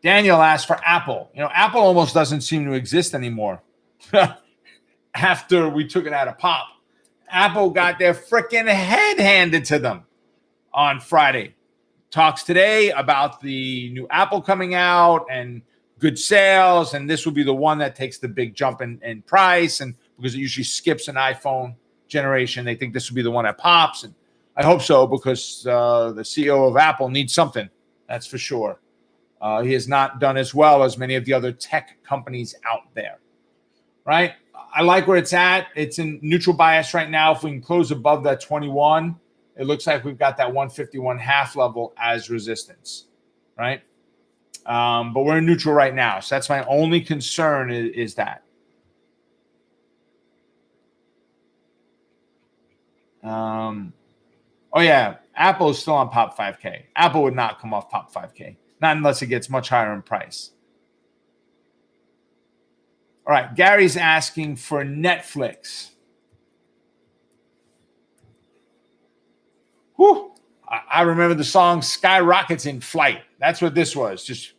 Daniel asked for Apple. You know, Apple almost doesn't seem to exist anymore after we took it out of pop. Apple got their freaking head handed to them on Friday. Talks today about the new Apple coming out and good sales, and this will be the one that takes the big jump in price, and because it usually skips an iPhone generation, they think this will be the one that pops, and I hope so, because the CEO of Apple needs something, that's for sure. He has not done as well as many of the other tech companies out there, right? I like where it's at. It's in neutral bias right now. If we can close above that 21, it looks like we've got that 151.5 level as resistance, right? But we're in neutral right now. So that's my only concern is that. Oh, yeah. Apple is still on Pop 5K. Apple would not come off Pop 5K. Not unless it gets much higher in price. All right. Gary's asking for Netflix. Whew. I remember the song Skyrockets in Flight. That's what this was. Just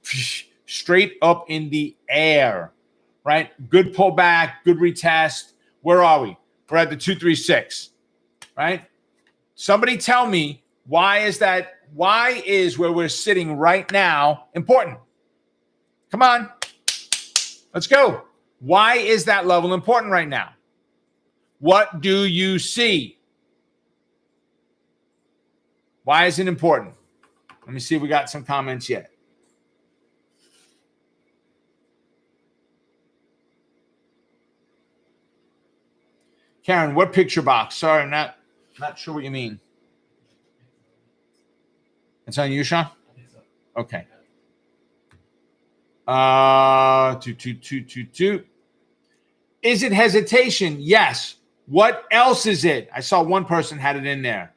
straight up in the air, right? Good pullback, good retest. Where are we? We're at the 236, right? Somebody tell me, why is that? Why is where we're sitting right now important? Come on. Let's go. Why is that level important right now? What do you see? Why is it important? Let me see if we got some comments yet. Karen, what picture box? Sorry, I'm not sure what you mean. It's on you, Sean? Okay. 2. Is it hesitation? Yes. What else is it? I saw one person had it in there.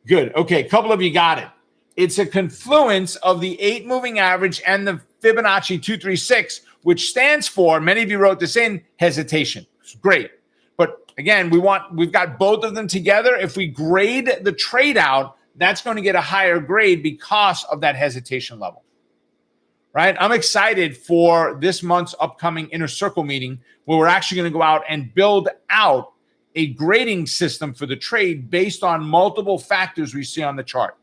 Good. Okay, a couple of you got it. It's a confluence of the 8 moving average and the Fibonacci 236, which stands for, many of you wrote this in, hesitation. It's great. But again, we've got both of them together. If we grade the trade out, that's going to get a higher grade because of that hesitation level. Right? I'm excited for this month's upcoming Inner Circle meeting, where we're actually going to go out and build out a grading system for the trade based on multiple factors we see on the chart,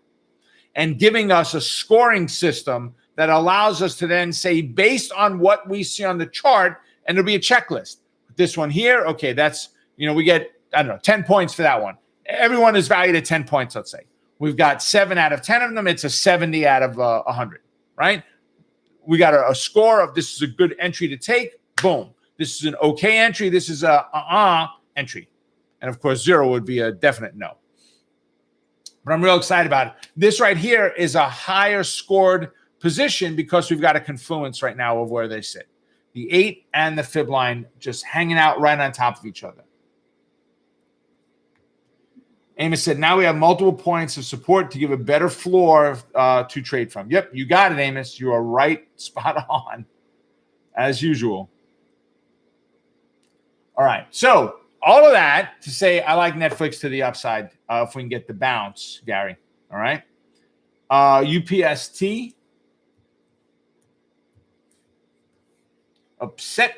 and giving us a scoring system that allows us to then say, based on what we see on the chart, and it'll be a checklist. This one here, okay, that's, we get, 10 points for that one. Everyone is valued at 10 points, let's say. We've got 7 out of 10 of them. It's a 70 out of 100, right? We got a score of, this is a good entry to take. Boom. This is an okay entry. This is a entry. And of course, 0 would be a definite no. But I'm real excited about it. This right here is a higher scored position because we've got a confluence right now of where they sit. The 8 and the fib line just hanging out right on top of each other. Amos said, now we have multiple points of support to give a better floor to trade from. Yep, you got it, Amos. You are right, spot on, as usual. All right, so all of that to say I like Netflix to the upside if we can get the bounce, Gary. All right. UPST. Upset.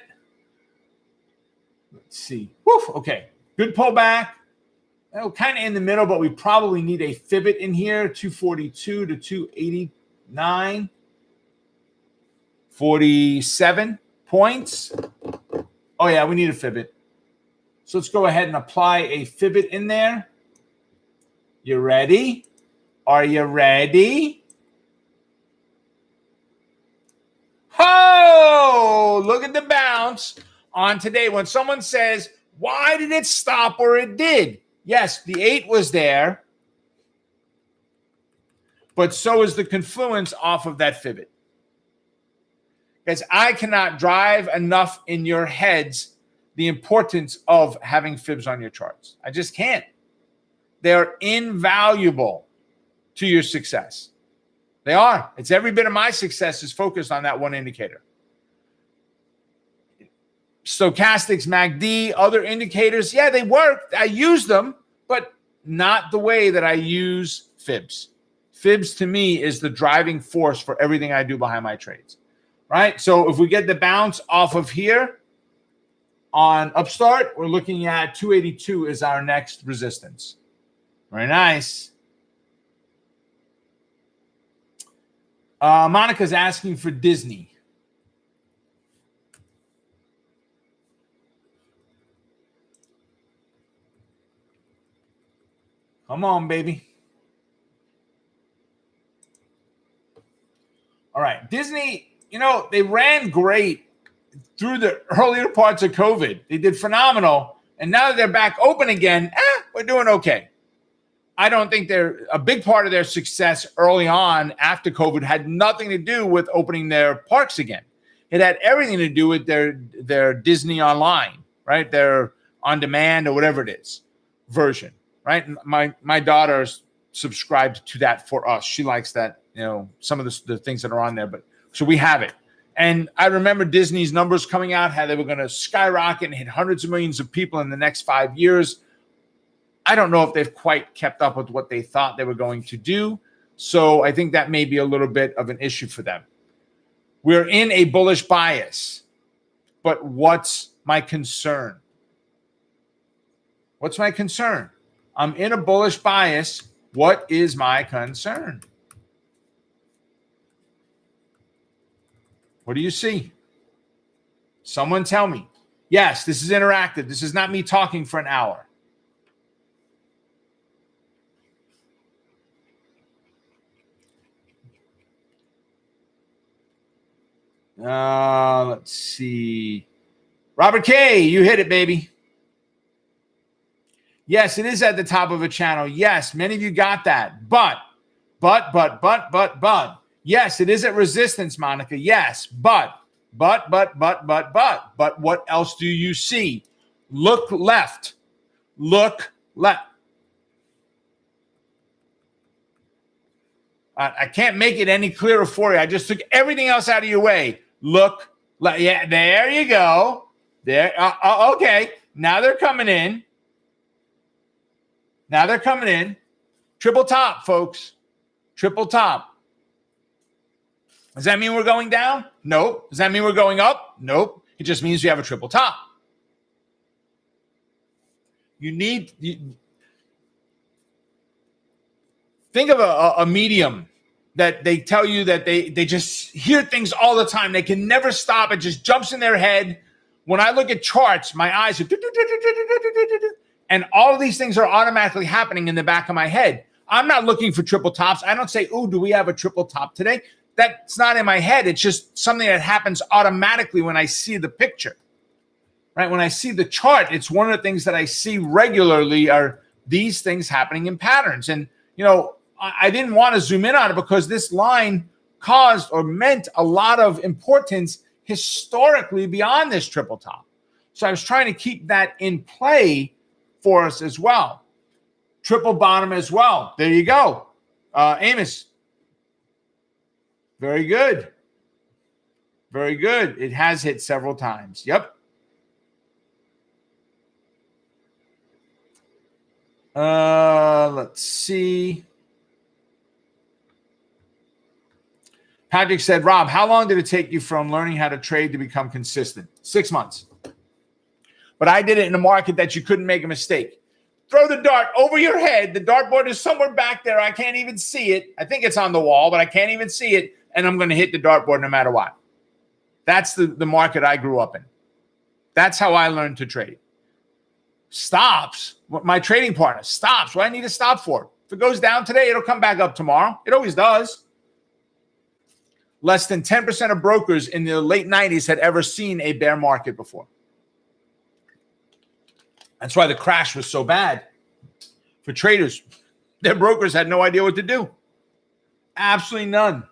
Let's see. Woof. Okay. Good pullback. Kind of in the middle, but we probably need a Fibit in here. 242 to 289. 47 points. Oh, yeah, we need a Fibit. So let's go ahead and apply a Fibit in there. You ready? Are you ready? Oh, look at the bounce on today. When someone says, why did it stop where it did? Yes, the 8 was there, but so is the confluence off of that Fibit. Guys, I cannot drive enough in your heads the importance of having fibs on your charts. I just can't. They're invaluable to your success. They are. It's every bit of my success is focused on that one indicator. Stochastics, MACD, other indicators, yeah, they work. I use them, but not the way that I use fibs. Fibs to me is the driving force for everything I do behind my trades, right? So if we get the bounce off of here, On Upstart, we're looking at 282 is our next resistance. Very nice. Monica's asking for Disney. Come on, baby. All right. Disney, they ran great through the earlier parts of COVID. They did phenomenal. And now that they're back open again, we're doing okay. I don't think they're a big part of their success early on after COVID had nothing to do with opening their parks again. It had everything to do with their Disney Online, right? Their on demand or whatever it is version, right? My daughter subscribed to that for us. She likes that, some of the things that are on there, but so we have it. And I remember Disney's numbers coming out, how they were going to skyrocket and hit hundreds of millions of people in the next 5 years. I don't know if they've quite kept up with what they thought they were going to do. So I think that may be a little bit of an issue for them. We're in a bullish bias. But what's my concern? What's my concern? I'm in a bullish bias. What is my concern? What do you see? Someone tell me. Yes, this is interactive. This is not me talking for an hour. Let's see. Robert K., you hit it, baby. Yes, it is at the top of a channel. Yes, many of you got that. But. Yes, it is at resistance, Monica. Yes, but what else do you see? Look left. Look left. I can't make it any clearer for you. I just took everything else out of your way. Look left. Yeah, there you go. There. Okay. Now they're coming in. Triple top, folks. Triple top. Does that mean we're going down? Nope. Does that mean we're going up? Nope. It just means you have a triple top. Think of a medium that they tell you that they just hear things all the time. They can never stop. It just jumps in their head. When I look at charts, my eyes are and all of these things are automatically happening in the back of my head. I'm not looking for triple tops. I don't say, "Ooh, do we have a triple top today?" That's not in my head. It's just something that happens automatically when I see the picture, right? When I see the chart, it's one of the things that I see regularly are these things happening in patterns. And, I didn't want to zoom in on it because this line caused or meant a lot of importance historically beyond this triple top. So I was trying to keep that in play for us as well. Triple bottom as well. There you go. Amos. Very good. Very good. It has hit several times. Yep. Let's see. Patrick said, Rob, how long did it take you from learning how to trade to become consistent? 6 months. But I did it in a market that you couldn't make a mistake. Throw the dart over your head. The dartboard is somewhere back there. I can't even see it. I think it's on the wall, but I can't even see it. And I'm going to hit the dartboard no matter what. That's the market I grew up in. That's how I learned to trade. Stops. My trading partner. Stops. What do I need to stop for? If it goes down today, it'll come back up tomorrow. It always does. Less than 10% of brokers in the late 90s had ever seen a bear market before. That's why the crash was so bad for traders. Their brokers had no idea what to do. Absolutely none.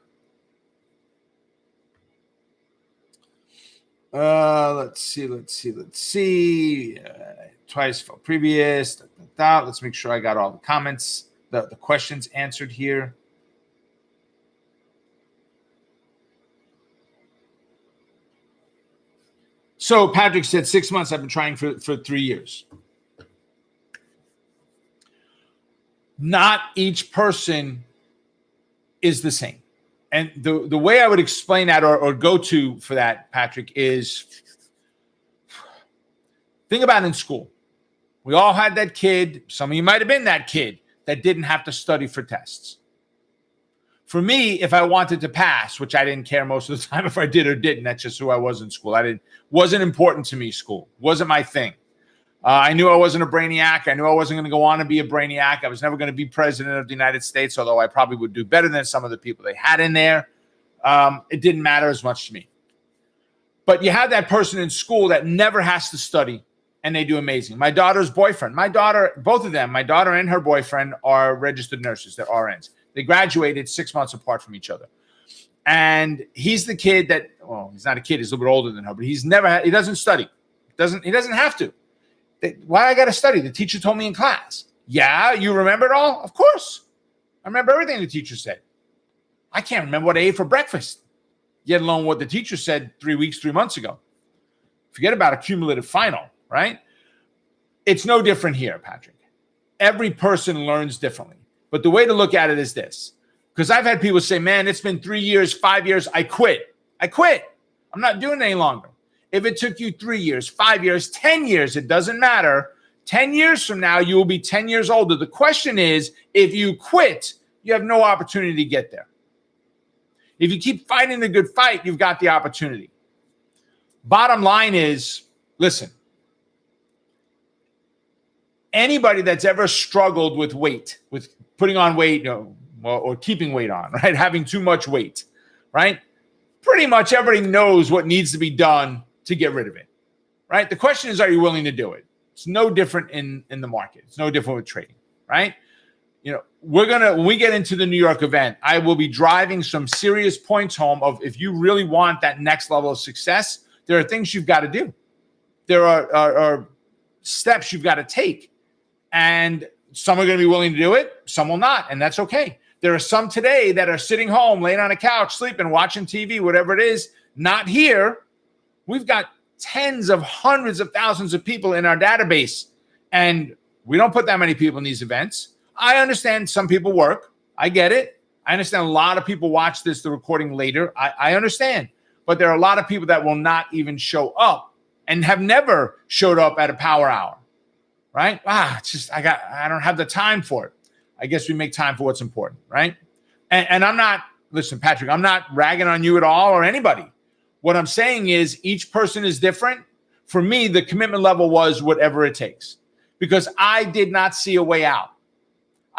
Let's see. Twice for previous. Let's make sure I got all the comments, the questions answered here. So Patrick said 6 months. I've been trying for 3 years. Not each person is the same. And the way I would explain that or go to for that, Patrick, is Think about it in school. We all had that kid. Some of you might have been that kid that didn't have to study for tests. For me, if I wanted to pass, which I didn't care most of the time if I did or didn't, that's just who I was in school. Wasn't important to me, school. Wasn't my thing. I knew I wasn't a brainiac. I knew I wasn't going to go on to be a brainiac. I was never going to be president of the United States, although I probably would do better than some of the people they had in there. It didn't matter as much to me. But you have that person in school that never has to study, and they do amazing. My daughter's boyfriend, both of them, my daughter and her boyfriend are registered nurses. They're RNs. They graduated 6 months apart from each other. And he's the kid that, well, he's not a kid. He's a little bit older than her, but he doesn't study. He doesn't have to. Why I got to study? The teacher told me in class. Yeah, you remember it all? Of course. I remember everything the teacher said. I can't remember what I ate for breakfast, let alone what the teacher said 3 months ago. Forget about a cumulative final, right? It's no different here, Patrick. Every person learns differently. But the way to look at it is this. Because I've had people say, man, it's been 3 years, 5 years. I quit. I'm not doing it any longer. If it took you 3 years, 5 years, 10 years, it doesn't matter. 10 years from now, you will be 10 years older. The question is, if you quit, you have no opportunity to get there. If you keep fighting the good fight, you've got the opportunity. Bottom line is, listen, anybody that's ever struggled with weight, with putting on weight or keeping weight on, right? Having too much weight, right? Pretty much everybody knows what needs to be done to get rid of it, right? The question is, are you willing to do it? It's no different in the market. It's no different with trading, right? When we get into the New York event, I will be driving some serious points home of if you really want that next level of success, there are things you've got to do. There are steps you've got to take. And some are going to be willing to do it. Some will not. And that's okay. There are some today that are sitting home, laying on a couch, sleeping, watching TV, whatever it is, not here. We've got tens of hundreds of thousands of people in our database. And we don't put that many people in these events. I understand some people work. I get it. I understand a lot of people watch the recording later. I understand. But there are a lot of people that will not even show up and have never showed up at a power hour. Right? It's just I don't have the time for it. I guess we make time for what's important, right? And I'm not, listen, Patrick, I'm not ragging on you at all or anybody. What I'm saying is each person is different. For me, the commitment level was whatever it takes because I did not see a way out.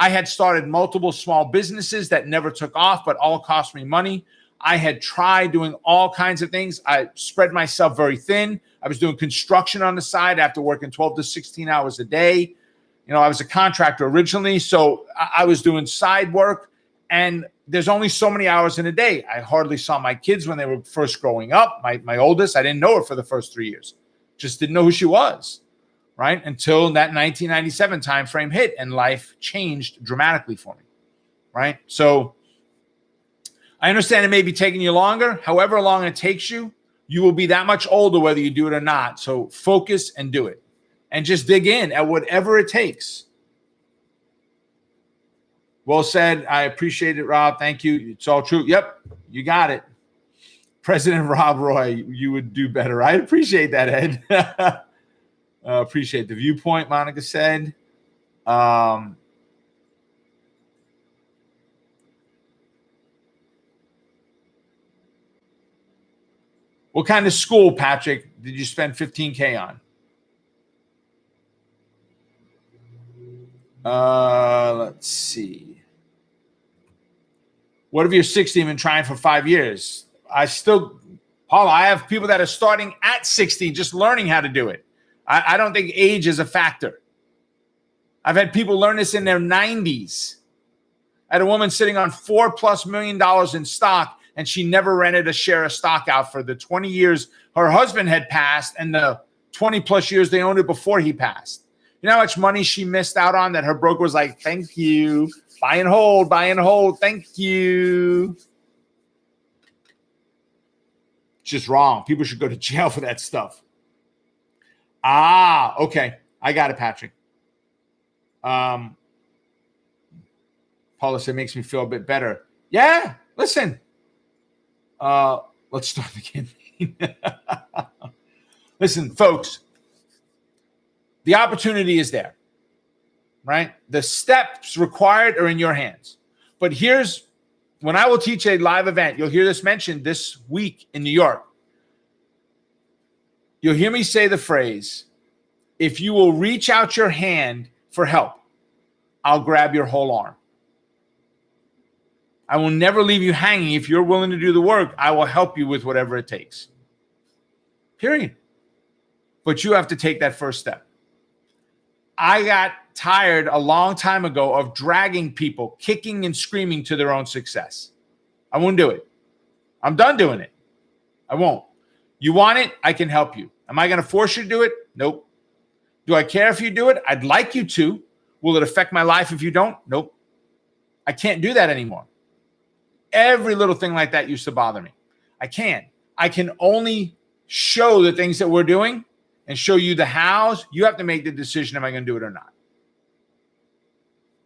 I had started multiple small businesses that never took off, but all cost me money. I had tried doing all kinds of things. I spread myself very thin. I was doing construction on the side after working 12 to 16 hours a day. I was a contractor originally, so I was doing side work, and there's only so many hours in a day. I hardly saw my kids when they were first growing up. My oldest, I didn't know her for the first 3 years. Just didn't know who she was, right? Until that 1997 timeframe hit, and life changed dramatically for me, right? So I understand it may be taking you longer. However long it takes you, you will be that much older whether you do it or not. So focus and do it. And just dig in at whatever it takes. Well said. I appreciate it, Rob. Thank you. It's all true. Yep, you got it. President Rob Roy, you would do better. I appreciate that, Ed. Appreciate the viewpoint, Monica said. What kind of school, Patrick, did you spend $15K on? Let's see. What if you're 60 and been trying for 5 years? Paula, I have people that are starting at 60, just learning how to do it. I don't think age is a factor. I've had people learn this in their 90s. I had a woman sitting on $4+ million in stock, and she never rented a share of stock out for the 20 years her husband had passed and the 20+ years they owned it before he passed. You know how much money she missed out on that her broker was like, thank you. Buy and hold, thank you. It's just wrong. People should go to jail for that stuff. Okay. I got it, Patrick. Paula said, makes me feel a bit better. Yeah, listen. Let's start again. Listen, folks. The opportunity is there, right? The steps required are in your hands. But here's when I will teach a live event, you'll hear this mentioned this week in New York. You'll hear me say the phrase, if you will reach out your hand for help, I'll grab your whole arm. I will never leave you hanging. If you're willing to do the work, I will help you with whatever it takes. Period. But you have to take that first step. I got tired a long time ago of dragging people, kicking and screaming to their own success. I won't do it. I'm done doing it. I won't. You want it? I can help you. Am I going to force you to do it? Nope. Do I care if you do it? I'd like you to. Will it affect my life if you don't? Nope. I can't do that anymore. Every little thing like that used to bother me. I can't. I can only show the things that we're doing and show you the hows. You have to make the decision, am I going to do it or not?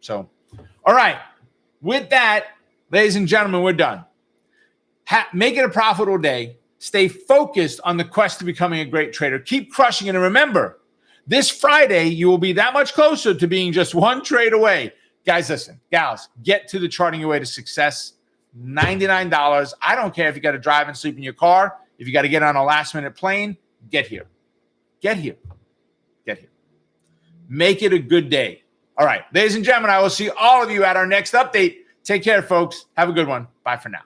So, all right. With that, ladies and gentlemen, we're done. Make it a profitable day. Stay focused on the quest to becoming a great trader. Keep crushing it. And remember, this Friday, you will be that much closer to being just one trade away. Guys, listen, gals, get to the Charting Your Way to Success. $99. I don't care if you got to drive and sleep in your car. If you got to get on a last-minute plane, get here. Get here. Get here. Make it a good day. All right, ladies and gentlemen, I will see all of you at our next update. Take care, folks. Have a good one. Bye for now.